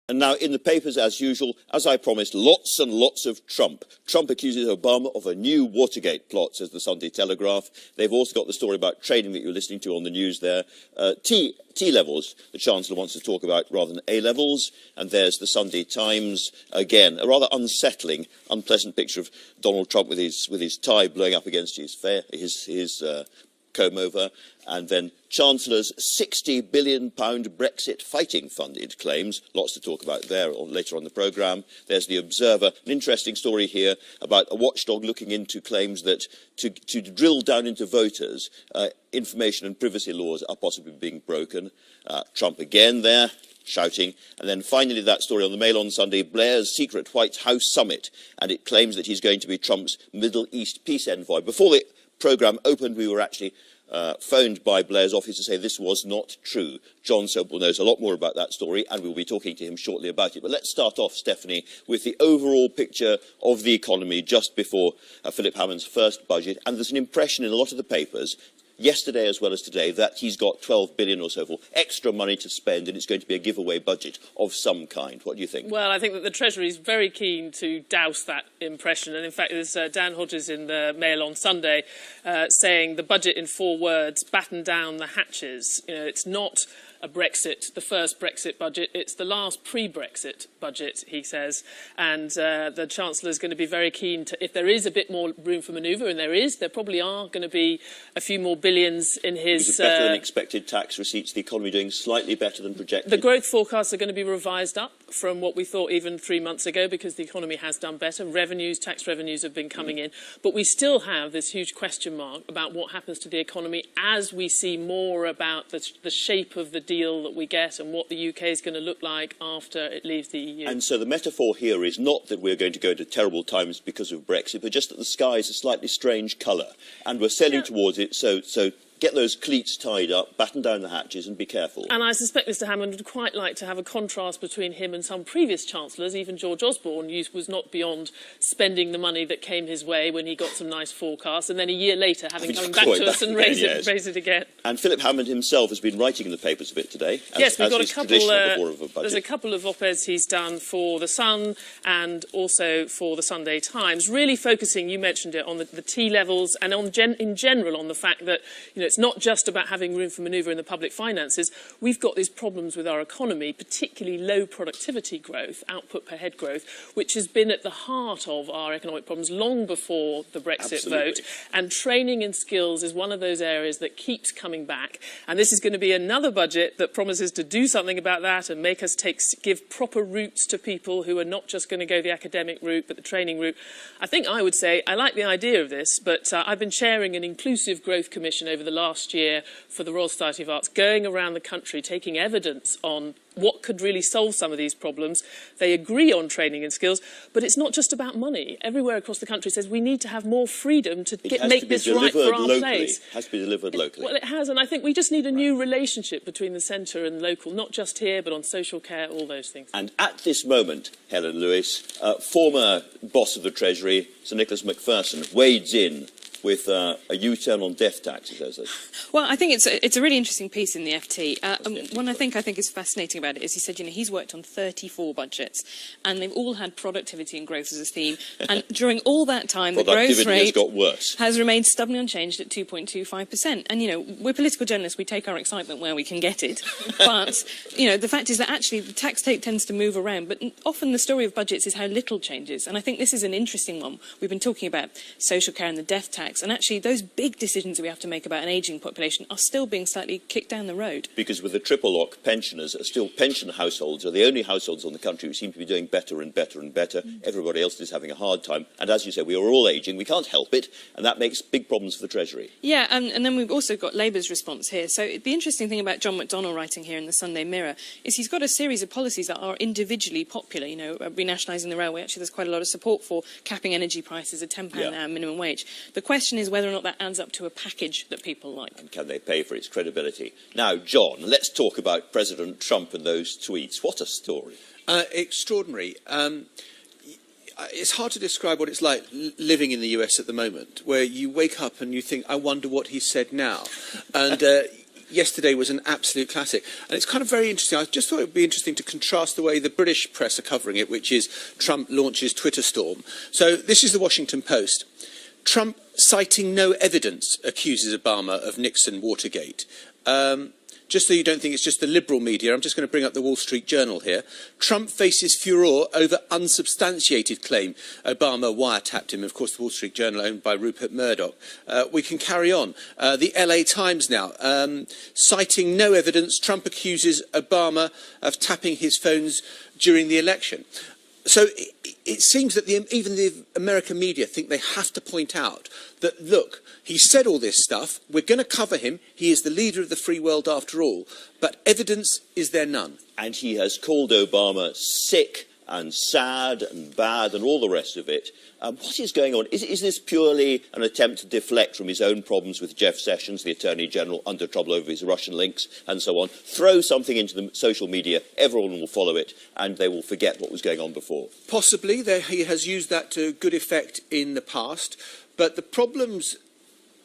And now, in the papers, as usual, as I promised, lots and lots of Trump. Trump accuses Obama of a new Watergate plot, says the Sunday Telegraph. They've also got the story about trading that you're listening to on the news there. T-levels, the Chancellor wants to talk about rather than A-levels. And there's the Sunday Times, again, a rather unsettling, unpleasant picture of Donald Trump with his tie blowing up against his comb over, and then Chancellor's £60 billion Brexit fighting fund, it claims. Lots to talk about there later on the programme. There's the Observer, an interesting story here about a watchdog looking into claims that to drill down into voters, information and privacy laws are possibly being broken. Trump again there, shouting. And then finally that story on the Mail on Sunday, Blair's secret White House summit, and it claims that he's going to be Trump's Middle East peace envoy. Before the programme opened, we were actually phoned by Blair's office to say this was not true. John Sobel knows a lot more about that story, and we'll be talking to him shortly about it. But let's start off, Stephanie, with the overall picture of the economy just before Philip Hammond's first budget. And there's an impression in a lot of the papers, yesterday as well as today, that he's got 12 billion or so for extra money to spend, and it's going to be a giveaway budget of some kind. What do you think? Well, I think that the Treasury is very keen to douse that impression. And in fact, there's Dan Hodges in the Mail on Sunday saying the budget in 4 words, batten down the hatches. You know, it's not the first Brexit budget. It's the last pre-Brexit budget, he says. And the Chancellor is going to be very keen to, if there is a bit more room for manoeuvre, and there probably are going to be a few more billions in his... better than expected tax receipts, the economy doing slightly better than projected. The growth forecasts are going to be revised up from what we thought even 3 months ago, because the economy has done better. Tax revenues have been coming in. But we still have this huge question mark about what happens to the economy as we see more about the shape of the deal that we get and what the UK is going to look like after it leaves the EU. And so the metaphor here is not that we're going to go to terrible times because of Brexit, but just that the sky is a slightly strange colour and we're sailing towards it. So get those cleats tied up, batten down the hatches and be careful. And I suspect Mr Hammond would quite like to have a contrast between him and some previous chancellors. Even George Osborne was not beyond spending the money that came his way when he got some nice forecasts, and then a year later having come back to us and raise it again. And Philip Hammond himself has been writing in the papers a bit today. Yes, we've got a couple. There's a couple of op-eds he's done for The Sun and also for the Sunday Times, really focusing, you mentioned it, on the T-levels and in general on the fact that, you know, it's not just about having room for manoeuvre in the public finances. We've got these problems with our economy, particularly low productivity growth, output per head growth, which has been at the heart of our economic problems long before the Brexit vote. And training and skills is one of those areas that keeps coming back. And this is going to be another budget that promises to do something about that and make us give proper routes to people who are not just going to go the academic route, but the training route. I think I would say I like the idea of this, but I've been chairing an inclusive growth commission over the last year for the Royal Society of Arts, going around the country taking evidence on what could really solve some of these problems. They agree on training and skills, but it's not just about money. Everywhere across the country says we need to have more freedom to make this right for our place. It has to be delivered locally. Well, it has, and I think we just need a new relationship between the centre and local, not just here, but on social care, all those things. And at this moment, Helen Lewis, former boss of the Treasury, Sir Nicholas Macpherson, wades in with a U-turn on death taxes, as they... Well, I think it's a really interesting piece in the FT. One I think is fascinating about it is he said, you know, he's worked on 34 budgets, and they've all had productivity and growth as a theme. And during all that time, the growth rate has remained stubbornly unchanged at 2.25%. And, you know, we're political journalists, we take our excitement where we can get it. But, you know, the fact is that actually the tax take tends to move around, but often the story of budgets is how little changes. And I think this is an interesting one. We've been talking about social care and the death tax, and actually those big decisions that we have to make about an ageing population are still being slightly kicked down the road. Because with the triple lock, pensioners are still pension households, are the only households in the country who seem to be doing better and better and better. Everybody else is having a hard time. And as you say, we are all ageing. We can't help it. And that makes big problems for the Treasury. Yeah, and then we've also got Labour's response here. So the interesting thing about John McDonnell writing here in the Sunday Mirror is he's got a series of policies that are individually popular. You know, renationalising the railway. Actually, there's quite a lot of support for capping energy prices at £10 an hour minimum wage. The question is whether or not that adds up to a package that people like. And can they pay for its credibility? Now, John, let's talk about President Trump and those tweets. What a story. Extraordinary. It's hard to describe what it's like living in the US at the moment, where you wake up and you think, I wonder what he said now. And yesterday was an absolute classic. And it's kind of very interesting. I just thought it would be interesting to contrast the way the British press are covering it, which is Trump launches Twitter storm. So this is the Washington Post. Trump, citing no evidence, accuses Obama of Nixon Watergate. Just so you don't think it's just the liberal media, I'm just going to bring up the Wall Street Journal here. Trump faces furore over unsubstantiated claim Obama wiretapped him. Of course, the Wall Street Journal, owned by Rupert Murdoch. We can carry on. The LA Times now. Citing no evidence, Trump accuses Obama of tapping his phones during the election. So it seems that even the American media think they have to point out that, look, he said all this stuff, we're going to cover him, he is the leader of the free world after all, but evidence is there none. And he has called Obama sick and sad and bad and all the rest of it. What is going on? Is this purely an attempt to deflect from his own problems with Jeff Sessions, the Attorney General, under trouble over his Russian links and so on? Throw something into the social media, everyone will follow it, and they will forget what was going on before. Possibly. He has used that to good effect in the past, but the problems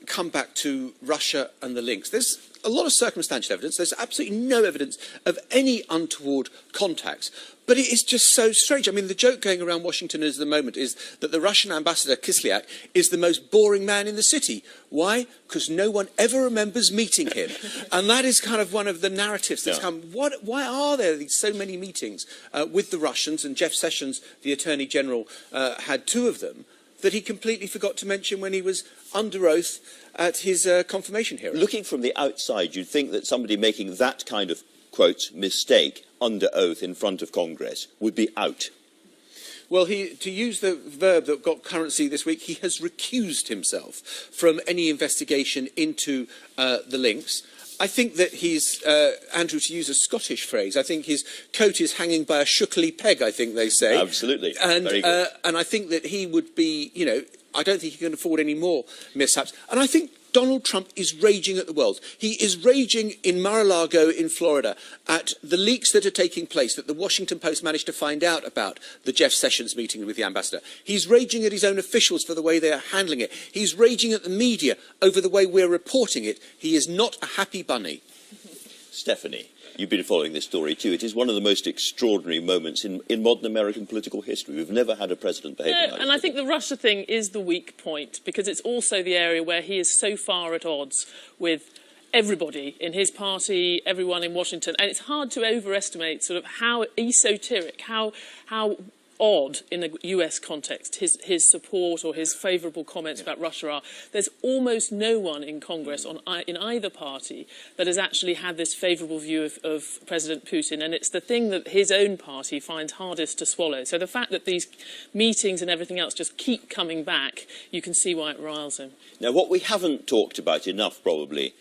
come back to Russia and the links. There's a lot of circumstantial evidence. There's absolutely no evidence of any untoward contacts. But it is just so strange. I mean, the joke going around Washington at the moment is that the Russian ambassador, Kislyak, is the most boring man in the city. Why? Because no one ever remembers meeting him. And that is kind of one of the narratives that's come. Why are there so many meetings with the Russians? And Jeff Sessions, the Attorney General, had 2 of them that he completely forgot to mention when he was under oath at his confirmation hearing. Looking from the outside, you'd think that somebody making that kind of, quote, mistake under oath in front of Congress would be out. Well, to use the verb that got currency this week, he has recused himself from any investigation into the links. I think that he's, Andrew, to use a Scottish phrase, I think his coat is hanging by a shookly peg, I think they say. Absolutely. And, very good. And I think that he would be, you know, I don't think he can afford any more mishaps. And I think Donald Trump is raging at the world. He is raging in Mar-a-Lago in Florida at the leaks that are taking place that the Washington Post managed to find out about the Jeff Sessions meeting with the ambassador. He's raging at his own officials for the way they are handling it. He's raging at the media over the way we're reporting it. He is not a happy bunny. Stephanie, you've been following this story too. It is one of the most extraordinary moments in modern American political history. We've never had a president behave like this. And I think the Russia thing is the weak point, because it's also the area where he is so far at odds with everybody in his party, everyone in Washington. And it's hard to overestimate sort of how esoteric, how odd in the US context his support or his favourable comments about Russia are. There's almost no one in Congress in either party that has actually had this favourable view of President Putin, and it's the thing that his own party finds hardest to swallow. So the fact that these meetings and everything else just keep coming back, you can see why it riles him. Now, what we haven't talked about enough, probably,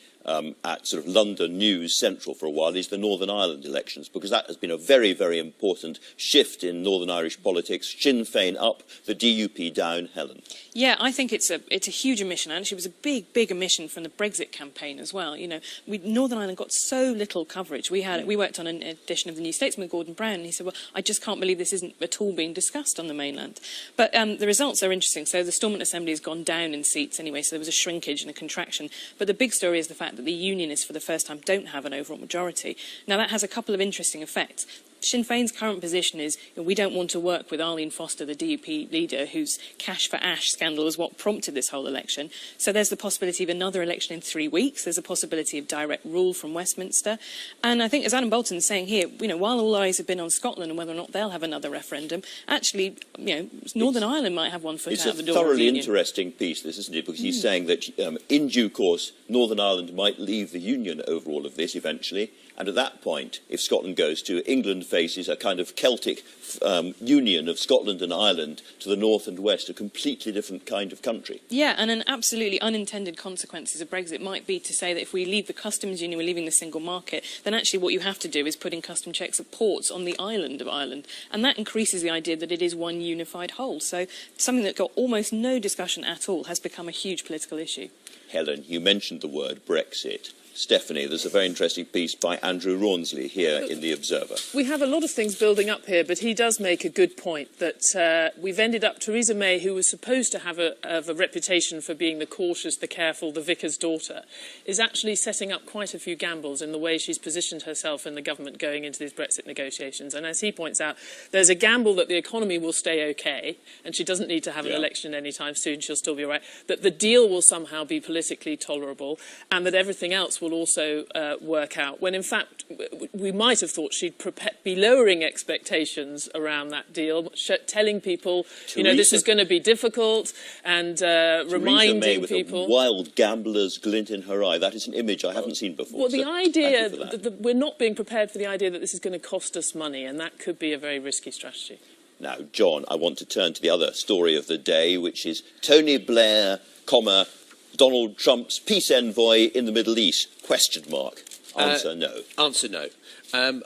at sort of London News Central for a while is the Northern Ireland elections, because that has been a very, very important shift in Northern Irish politics. Sinn Féin up, the DUP down. Helen. Yeah, I think it's a huge omission, and actually it was a big omission from the Brexit campaign as well. You know, Northern Ireland got so little coverage. We worked on an edition of the New Statesman with Gordon Brown, and he said, well, I just can't believe this isn't at all being discussed on the mainland. But the results are interesting. So the Stormont Assembly has gone down in seats anyway, so there was a shrinkage and a contraction. But the big story is the fact that the Unionists, for the first time, don't have an overall majority. Now, that has a couple of interesting effects. Sinn Féin's current position is, you know, we don't want to work with Arlene Foster, the DUP leader, whose cash for ash scandal is what prompted this whole election. So there's the possibility of another election in 3 weeks. There's a possibility of direct rule from Westminster. And I think, as Adam Bolton's saying here, you know, while all eyes have been on Scotland and whether or not they'll have another referendum, actually, you know, Northern Ireland might have one foot out the door. It's a thoroughly interesting piece, this, isn't it? Because he's saying that in due course, Northern Ireland might leave the Union over all of this eventually. And at that point, if Scotland goes to, England faces a kind of Celtic union of Scotland and Ireland to the north and west, a completely different kind of country. Yeah, and an absolutely unintended consequences of Brexit might be to say that if we leave the customs union, we're leaving the single market, then actually what you have to do is put in custom checks at ports on the island of Ireland. And that increases the idea that it is one unified whole. So something that got almost no discussion at all has become a huge political issue. Helen, you mentioned the word Brexit. Stephanie, there's a very interesting piece by Andrew Rawnsley here in The Observer. We have a lot of things building up here, but he does make a good point that we've ended up, Theresa May, who was supposed to have a reputation for being the cautious, the careful, the vicar's daughter, is actually setting up quite a few gambles in the way she's positioned herself in the government going into these Brexit negotiations. And as he points out, there's a gamble that the economy will stay okay, and she doesn't need to have an election anytime soon, she'll still be all right, that the deal will somehow be politically tolerable, and that everything else will also work out, when in fact we might have thought she'd be lowering expectations around that deal, telling people, you know, this is going to be difficult, and reminding with people. A wild gambler's glint in her eye. That is an image I haven't seen before. Well, the idea that we're not being prepared for the idea that this is going to cost us money, and that could be a very risky strategy. Now, John, I want to turn to the other story of the day, which is Tony Blair, Donald Trump's peace envoy in the Middle East, ? Answer no. Answer no.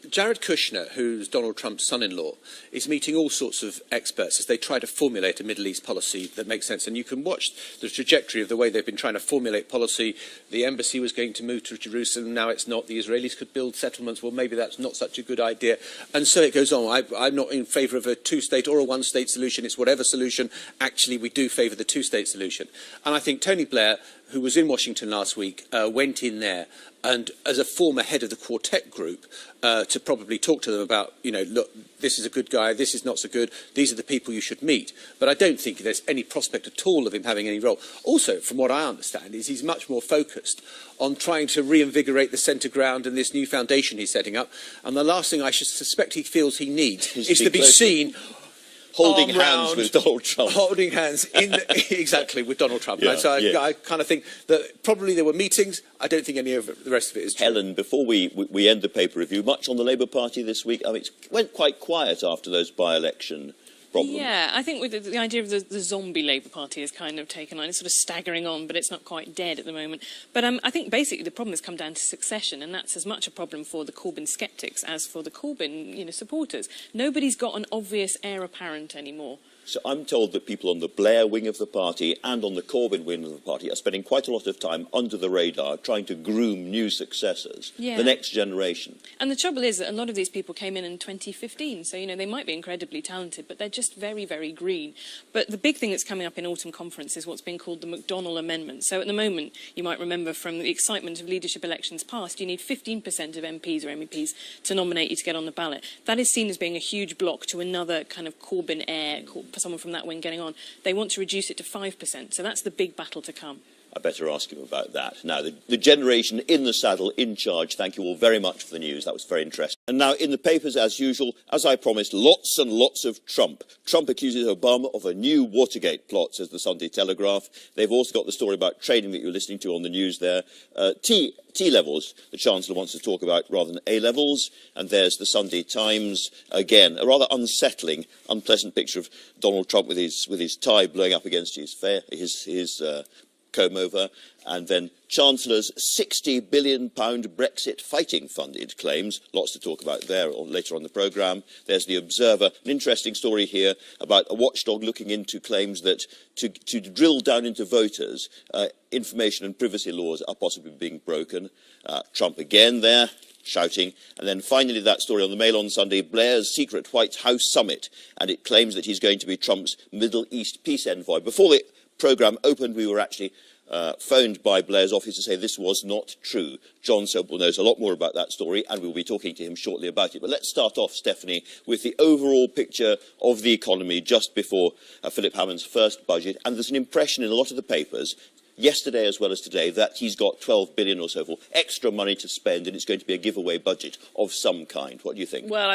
Jared Kushner, who's Donald Trump's son-in-law, is meeting all sorts of experts as they try to formulate a Middle East policy that makes sense. And you can watch the trajectory of the way they've been trying to formulate policy. The embassy was going to move to Jerusalem, now it's not. The Israelis could build settlements, well, maybe that's not such a good idea. And so it goes on. I'm not in favour of a two-state or a one-state solution. It's whatever solution. Actually, we do favour the two-state solution. And I think Tony Blair, who was in Washington last week, went in there and, as a former head of the Quartet group, to probably talk to them about, you know, look, this is a good guy, this is not so good, these are the people you should meet. But I don't think there's any prospect at all of him having any role. Also, from what I understand, is he's much more focused on trying to reinvigorate the centre ground and this new foundation he's setting up. And the last thing I should suspect he feels he needs is to be seen holding hands with Donald Trump. Holding hands, exactly, with Donald Trump. Yeah, so I kind of think that probably there were meetings. I don't think any of the rest of it is true. Helen, before we end the paper review, much on the Labour Party this week? I mean, it went quite quiet after those by-election problems. Yeah, I think with the idea of the zombie Labour Party has kind of taken on. It's sort of staggering on, but it's not quite dead at the moment. But I think basically the problem has come down to succession, and that's as much a problem for the Corbyn sceptics as for the Corbyn, supporters. Nobody's got an obvious heir apparent anymore. So I'm told that people on the Blair wing of the party and on the Corbyn wing of the party are spending quite a lot of time under the radar trying to groom new successors, the next generation. And the trouble is that a lot of these people came in 2015, so, they might be incredibly talented, but they're just very, very green. But the big thing that's coming up in autumn conference is what's being called the McDonnell Amendment. So at the moment, you might remember from the excitement of leadership elections past, you need 15% of MPs or MEPs to nominate you to get on the ballot. That is seen as being a huge block to another kind of Corbyn heir, someone from that wing getting on. They want to reduce it to 5%, so that's the big battle to come. I better ask him about that. Now, the generation in the saddle, in charge. Thank you all very much for the news. That was very interesting. And now, in the papers, as usual, as I promised, lots and lots of Trump. Trump accuses Obama of a new Watergate plot, says the Sunday Telegraph. They've also got the story about trading that you're listening to on the news there. T-levels, the Chancellor wants to talk about rather than A-levels. And there's the Sunday Times. Again, a rather unsettling, unpleasant picture of Donald Trump with his tie blowing up against his comb over, and then Chancellor's £60 billion Brexit fighting fund, it claims. Lots to talk about there later on the programme. There's The Observer, an interesting story here about a watchdog looking into claims that to drill down into voters, information and privacy laws are possibly being broken. Trump again there, shouting. And then finally that story on the Mail on Sunday, Blair's secret White House summit, and it claims that he's going to be Trump's Middle East peace envoy. Before the programme opened, we were actually phoned by Blair's office to say this was not true. John Sobel knows a lot more about that story, and we'll be talking to him shortly about it. But let's start off, Stephanie, with the overall picture of the economy just before Philip Hammond's first budget. And there's an impression in a lot of the papers, yesterday as well as today, that he's got 12 billion or so for extra money to spend, and it's going to be a giveaway budget of some kind. What do you think? Well,